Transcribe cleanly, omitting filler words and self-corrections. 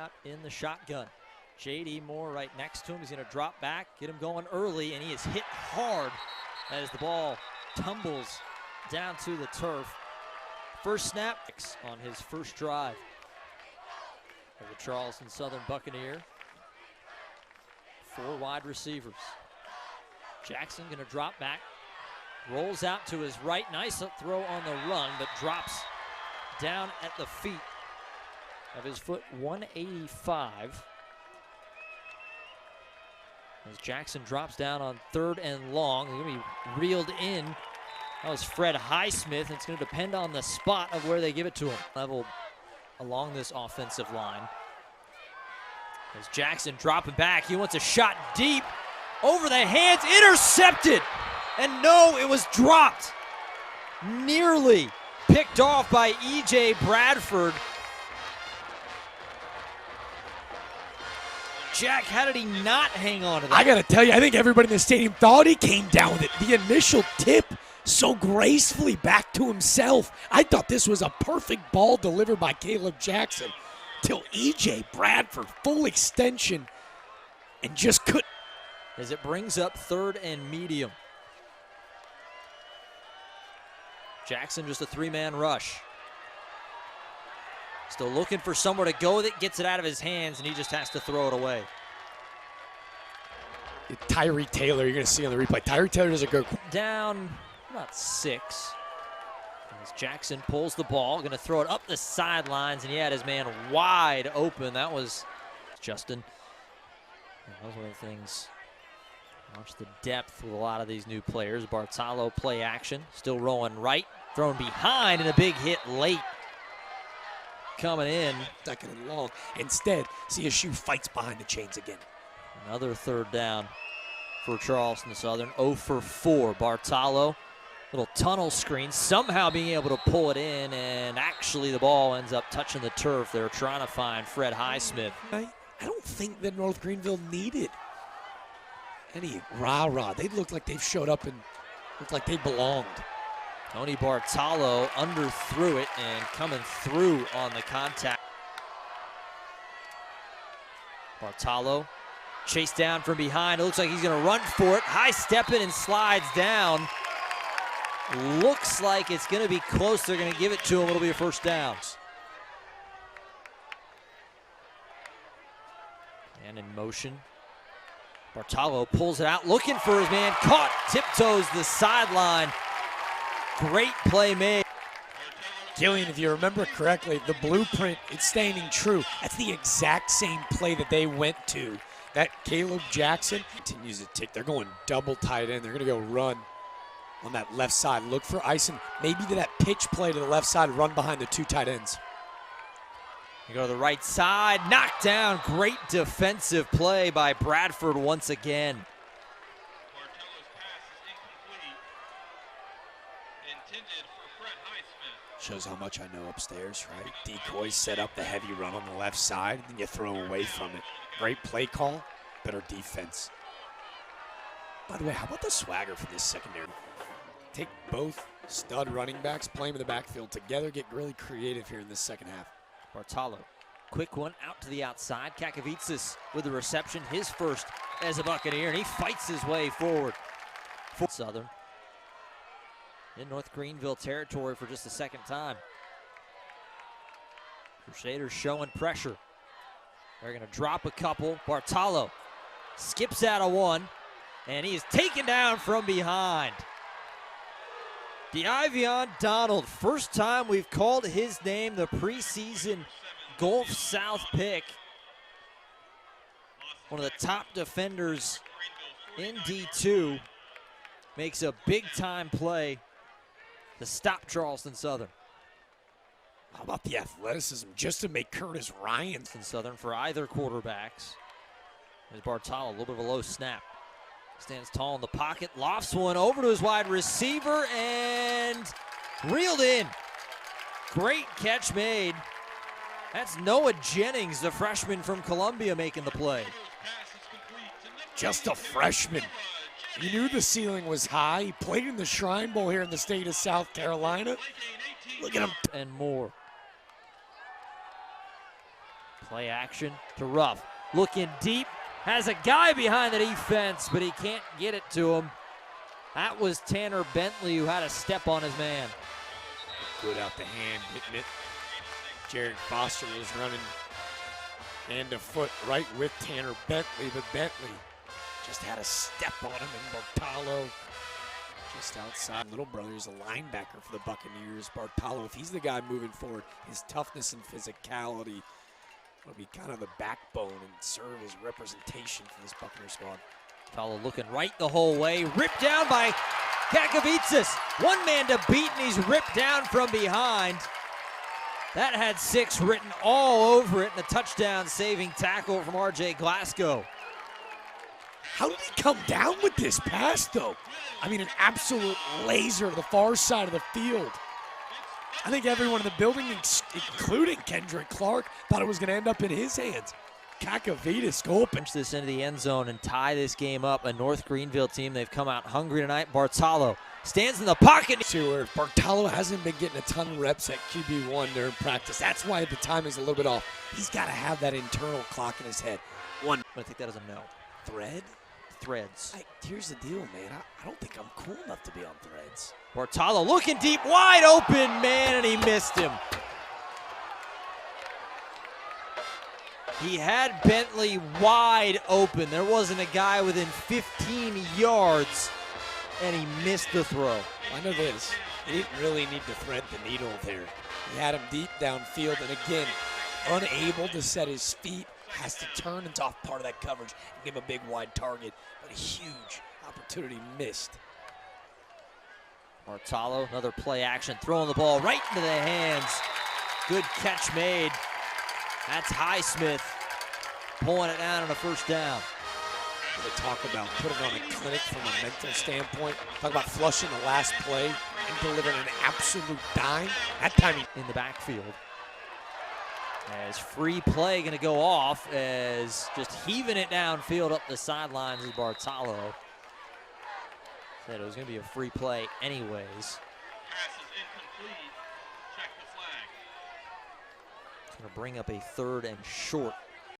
Out in the shotgun. J.D. Moore right next to him. He's going to drop back, get him going early, and he is hit hard as the ball tumbles down to the turf. First snap on his first drive of the Charleston Southern Buccaneer. 4 wide receivers. Jackson going to drop back, rolls out to his right. Nice throw on the run, but drops down at the feet of his foot 185. As Jackson drops down on 3rd and long, he's going to be reeled in. That was Fred Highsmith, and it's going to depend on the spot of where they give it to him. Level along this offensive line. As Jackson dropping back, he wants a shot deep, over the hands, intercepted! And no, it was dropped. Nearly picked off by E.J. Bradford. Jack, how did he not hang on to that? I got to tell you, I think everybody in the stadium thought he came down with it. The initial tip so gracefully back to himself. I thought this was a perfect ball delivered by Caleb Jackson till E.J. Bradford, full extension, and just couldn't. As it brings up 3rd and medium. Jackson just a 3-man rush. Still looking for somewhere to go with it, gets it out of his hands, and he just has to throw it away. Tyree Taylor, you're going to see on the replay. Tyree Taylor does a good. Down about 6. As Jackson pulls the ball, going to throw it up the sidelines, and he had his man wide open. That was Justin. That was one of the things. Watch the depth with a lot of these new players. Bartolo play action, still rolling right, thrown behind, and a big hit late. Coming in. 2nd and long. Instead, CSU fights behind the chains again. Another 3rd down for Charleston Southern. 0 for 4. Bartolo, little tunnel screen, somehow being able to pull it in, and actually the ball ends up touching the turf. They're trying to find Fred Highsmith. I don't think that North Greenville needed any rah-rah. They look like they've showed up and looked like they belonged. Tony Bartolo underthrew it and coming through on the contact. Bartolo chased down from behind. It looks like he's going to run for it. High stepping and slides down. Looks like it's going to be close. They're going to give it to him. It'll be a 1st down. And in motion. Bartolo pulls it out, looking for his man. Caught, tiptoes the sideline. Great play made. Gillian, if you remember correctly, the blueprint, it's staying true. That's the exact same play that they went to. That Caleb Jackson continues to tick. They're going double tight end. They're going to go run on that left side. Look for icing, maybe to that pitch play to the left side, run behind the 2 tight ends. You go to the right side, knocked down. Great defensive play by Bradford once again. Shows how much I know upstairs, right? Decoys set up the heavy run on the left side, and then you throw away from it. Great play call, better defense. By the way, how about the swagger from this secondary? Take both stud running backs, play them in the backfield together, get really creative here in this second half. Bartolo, quick one out to the outside. Kakavitsis with the reception, his first as a Buccaneer, and he fights his way forward. Southern in North Greenville territory for just the 2nd time. Crusaders showing pressure. They're going to drop a couple. Bartolo skips out of 1, and he is taken down from behind. DeIvion Donald, first time we've called his name, the preseason Gulf South pick. One of the top defenders in D2. Makes a big-time play to stop Charleston Southern. How about the athleticism just to make Curtis Ryan Southern for either quarterbacks. There's Bartolo, a little bit of a low snap. Stands tall in the pocket, lofts one over to his wide receiver, and reeled in. Great catch made. That's Noah Jennings, the freshman from Columbia, making the play. Just a freshman. You knew the ceiling was high. He played in the Shrine Bowl here in the state of South Carolina. Look at him. And more. Play action to Ruff. Looking deep. Has a guy behind the defense, but he can't get it to him. That was Tanner Bentley who had a step on his man. Good out the hand, hitting it. Jared Foster was running hand to foot right with Tanner Bentley, but Bentley just had a step on him, and Bartolo just outside. Little brother is a linebacker for the Buccaneers. Bartolo, if he's the guy moving forward, his toughness and physicality will be kind of the backbone and serve as representation for this Buccaneer squad. Bartolo looking right the whole way, ripped down by Kakavitsas. One man to beat, and he's ripped down from behind. That had 6 written all over it, and a touchdown-saving tackle from R.J. Glasgow. How did he come down with this pass, though? I mean, an absolute laser to the far side of the field. I think everyone in the building, including Kendrick Clark, thought it was going to end up in his hands. Kakavitsas go up and punch this into the end zone and tie this game up. A North Greenville team, they've come out hungry tonight. Bartolo stands in the pocket. Bartolo hasn't been getting a ton of reps at QB1 during practice. That's why the time is a little bit off. He's got to have that internal clock in his head. I think that is a no. Thread? Threads. Here's the deal, man. I don't think I'm cool enough to be on threads. Bartolo looking deep, wide open, man, and he missed him. He had Bentley wide open. There wasn't a guy within 15 yards, and he missed the throw. I know this. He didn't really need to thread the needle there. He had him deep downfield, and again, unable to set his feet, has to turn into off part of that coverage and give him a big wide target, but a huge opportunity missed. Bartolo, another play action, throwing the ball right into the hands. Good catch made. That's Highsmith pulling it down on a first down. They talk about putting on a clinic from a mental standpoint. Talk about flushing the last play and delivering an absolute dime. That time in the backfield. As free play going to go off as just heaving it downfield up the sidelines is Bartolo. Said it was going to be a free play anyways. Pass is incomplete. Check the flag. It's going to bring up a 3rd and short.